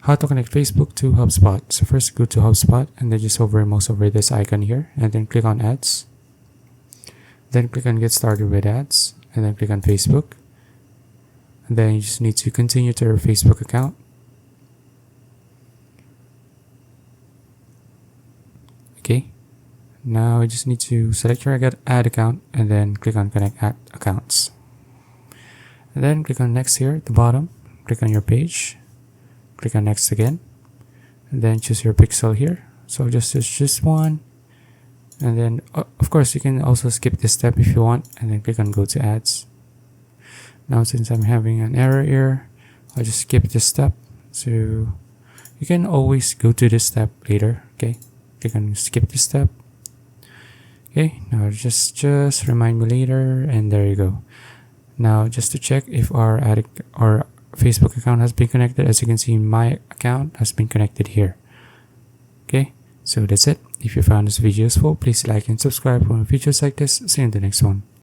How to connect Facebook to HubSpot. So first go to HubSpot and then just mouse over this icon here and then click on ads. Then click on get started with ads and then click on Facebook. And then you just need to continue to your Facebook account. Okay. Now you just need to select your ad account and then click on connect ad accounts. And then click on next here at the bottom. Click on your page. Click on next again. And then choose your pixel here. So just choose one. And then of course you can also skip this step if you want. And then click on go to ads. Now since I'm having an error here, I'll just skip this step. So you can always go to this step later. Okay. Click on skip this step. Okay, now just remind me later, and there you go. Now just to check if our Facebook account has been connected, as you can see my account has been connected here. Okay, so that's it. If you found this video useful, please like and subscribe for more videos like this. See you in the next one.